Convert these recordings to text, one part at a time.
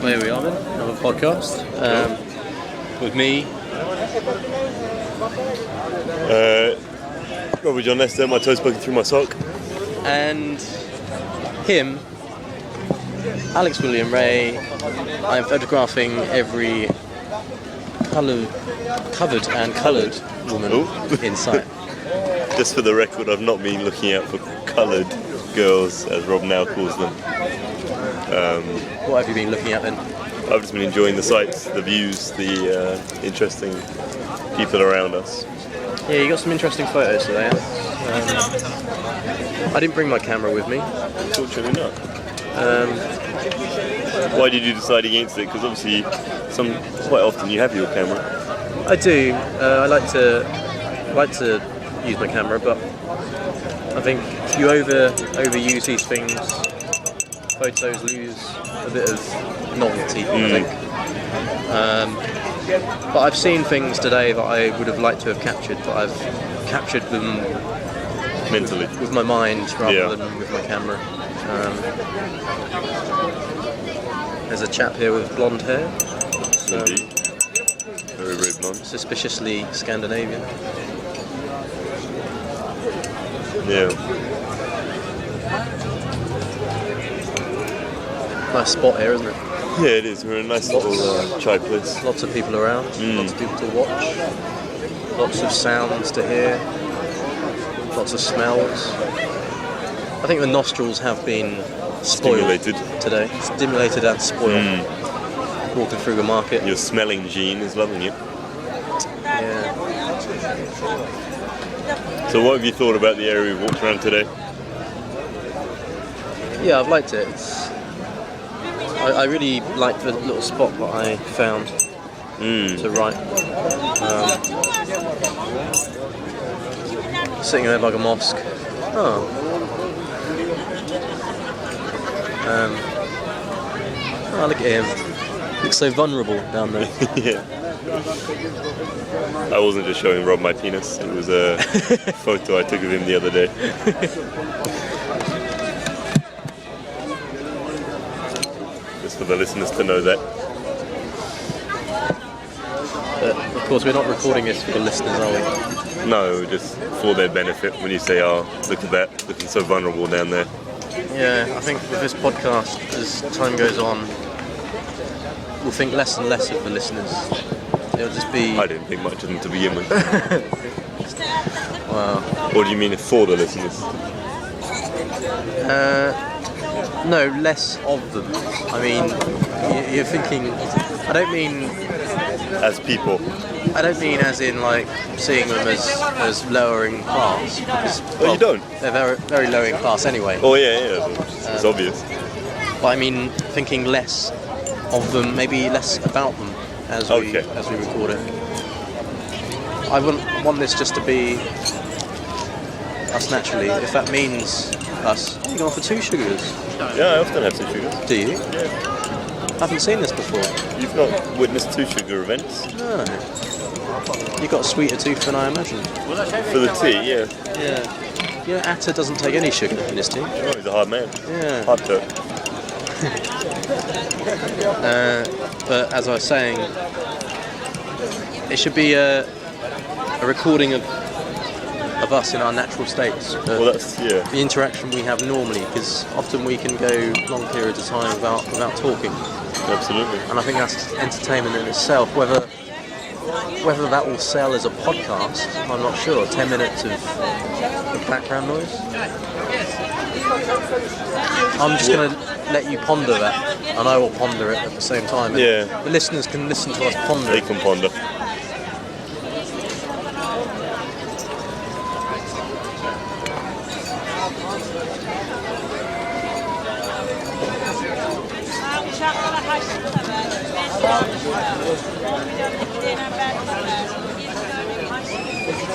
There we are then, another podcast with me. Robert John Lester, my toes poking through my sock. And him, Alex William Ray. I am photographing every covered and coloured woman in sight. Just for the record, I've not been looking out for coloured girls, as Rob now calls them. What have you been looking at then? I've just been enjoying the sights, the views, the interesting people around us. Yeah, you got some interesting photos today. I didn't bring my camera with me. Fortunately not. Why did you decide against it? Because obviously, quite often you have your camera. I do. I like to use my camera, but I think if you overuse these things, photos lose a bit of novelty, I think. But I've seen things today that I would have liked to have captured, but I've captured them mentally with my mind rather than with my camera. There's a chap here with blonde hair. Indeed. Very, very blonde. Suspiciously Scandinavian. Yeah. Nice spot here, isn't it? Yeah, it is. We're in a nice little chai place. Lots of people around, lots of people to watch, lots of sounds to hear, lots of smells. I think the nostrils have been spoiled today. Stimulated and spoiled. Walking through the market. Your smelling gene is loving it. Yeah. So what have you thought about the area we've walked around today? Yeah, I've liked it. I really liked the little spot that I found to write. Sitting there like a mosque. Oh, look at him. Looks so vulnerable down there. Yeah. I wasn't just showing Rob my penis. It was a photo I took of him the other day. Just for the listeners to know that. But of course, we're not recording this for the listeners, are we? No, just for their benefit. When you say, "Oh, look at that, looking so vulnerable down there." Yeah, I think with this podcast, as time goes on, we'll think less and less of the listeners. It'll just be... I didn't think much of them to begin with. Wow. Or do you mean for the listeners? No, less of them. I mean, you're thinking... I don't mean... As people? I don't mean as in, like, seeing them as lower in class. Because, you don't? They're very, very low in class anyway. Oh, yeah. It's obvious. But I mean, thinking less of them, maybe less about them as we record it. I want this just to be us naturally. If that means us, you can offer 2 sugars. Yeah, I often have 2 sugars. Do you? Yeah. I haven't seen this before. You've not witnessed 2 sugar events? No. You've got a sweeter tooth than I imagined. For the tea, yeah. Yeah. You know, Atta doesn't take any sugar in his tea. Oh, he's a hard man. Yeah. Hard Turk. But as I was saying, it should be a recording of us in our natural states. Well, that's, yeah. The interaction we have normally, because often we can go long periods of time without talking. Absolutely. And I think that's entertainment in itself. Whether that will sell as a podcast, I'm not sure. 10 minutes of background noise. I'm just going to let you ponder that, and I will ponder it at the same time. Yeah. The listeners can listen to us ponder. They can ponder.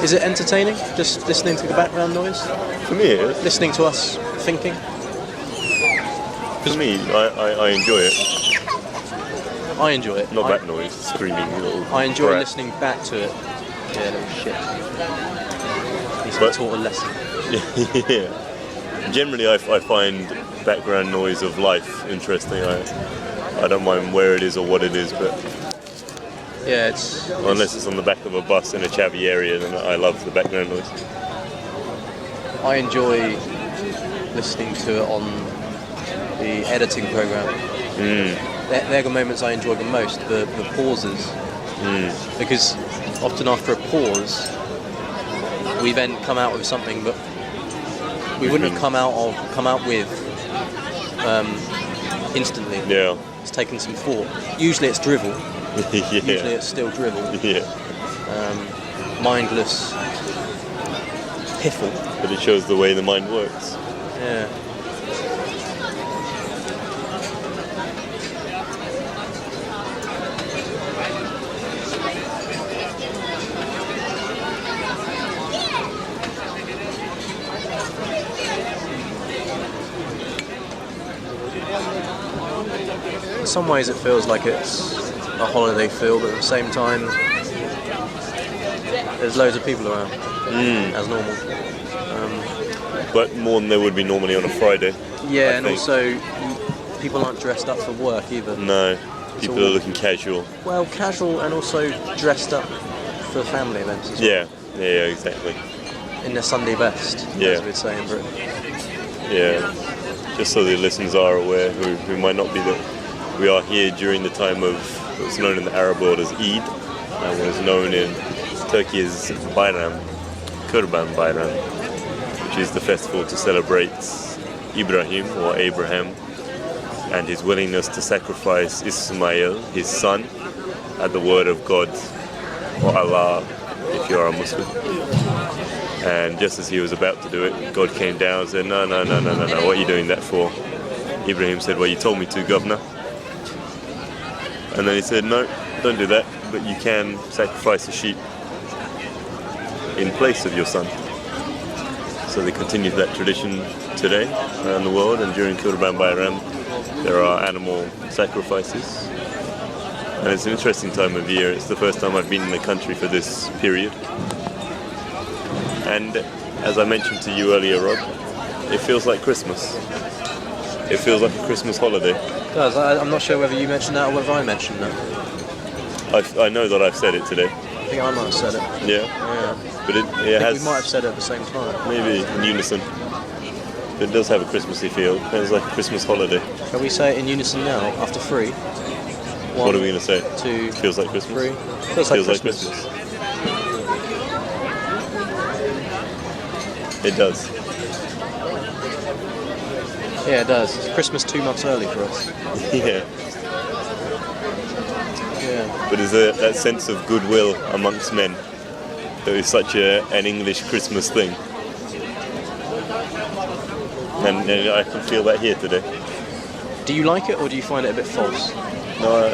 Is it entertaining, just listening to the background noise? For me, it is. Listening to us thinking? For me, I enjoy it. I enjoy it. Not that noise, screaming little I enjoy brat. listening back to it. Yeah, little shit. He's been taught a lesson. Yeah. Generally, I find background noise of life interesting. I don't mind where it is or what it is, but Yeah, unless it's on the back of a bus in a chavvy area, then I love the background noise. I enjoy listening to it on the editing program. They're the moments I enjoy the most, the pauses. Because often after a pause, we then come out with something that we wouldn't have come out with instantly. Yeah. It's taken some thought. Usually it's drivel. Yeah. Usually it's still drivel. Yeah. Mindless piffle. But it shows the way the mind works. Yeah. In some ways it feels like it's a holiday feel, but at the same time there's loads of people around, as normal. But more than there would be normally on a Friday. Yeah, I and think. also people aren't dressed up for work either. No, people are looking casual. Well, casual and also dressed up for family events as well. Yeah, exactly. In their Sunday best, as we'd say in Britain. Yeah, just so the listeners are aware, who might not be there. We are here during the time of what's known in the Arab world as Eid, and was known in Turkey as Bayram, Kurban Bayram, which is the festival to celebrate Ibrahim or Abraham and his willingness to sacrifice Ismail, his son, at the word of God or Allah, if you are a Muslim. And just as he was about to do it, God came down and said, no, what are you doing that for? Ibrahim said, well, you told me to, governor. And then he said, no, don't do that, but you can sacrifice a sheep in place of your son. So they continue that tradition today around the world, and during Kurban Bayram there are animal sacrifices. And it's an interesting time of year. It's the first time I've been in the country for this period. And as I mentioned to you earlier, Rob, it feels like Christmas. It feels like a Christmas holiday. It does. I'm not sure whether you mentioned that or whether I mentioned that. I know that I've said it today. I think I might have said it. Yeah. But it has... We might have said it at the same time. Maybe in unison. It does have a Christmassy feel. It feels like a Christmas holiday. Can we say it in unison now, after 3? What are we going to say? 2, feels like Christmas. 3. Feels like Christmas. It does. Yeah, it does. It's Christmas 2 months early for us. Yeah. But is there that sense of goodwill amongst men that is such an English Christmas thing? And I can feel that here today. Do you like it, or do you find it a bit false? No,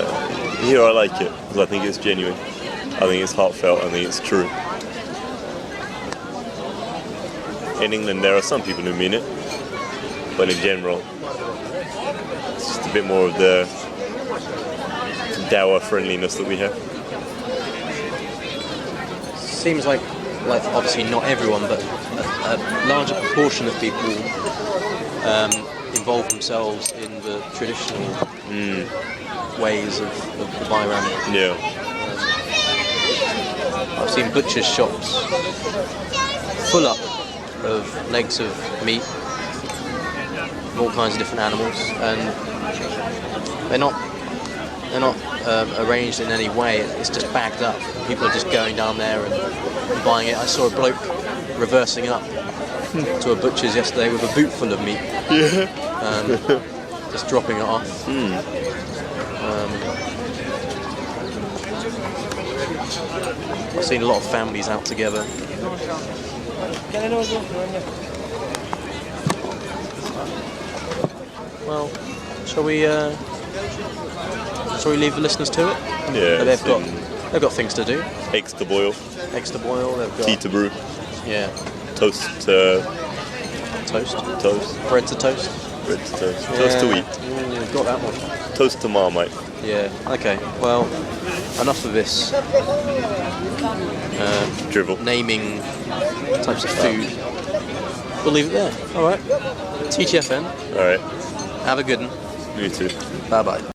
here I like it because I think it's genuine. I think it's heartfelt. I think it's true. In England, there are some people who mean it, but in general, it's just a bit more of the dour friendliness that we have. Seems like obviously not everyone, but a larger proportion of people involve themselves in the traditional ways of the Bayram. Yeah. I've seen butchers' shops full up of legs of meat, of all kinds of different animals, and they're not arranged in any way. It's just bagged up. People are just going down there and buying it. I saw a bloke reversing up to a butcher's yesterday with a boot full of meat. Yeah. Just dropping it off. I've seen a lot of families out together. Well, shall we leave the listeners to it? Yeah. They've got things to do. Eggs to boil. Eggs to boil. They've got Tea to brew. Yeah. Toast to toast. Toast. Bread to toast. Bread to toast. Yeah. Toast to eat. Got that one. Toast to Marmite. Yeah. Okay. Well, enough of this. Drivel. Naming types of food. We'll leave it there. All right. TTFN. All right. Have a good one. You too. Bye bye.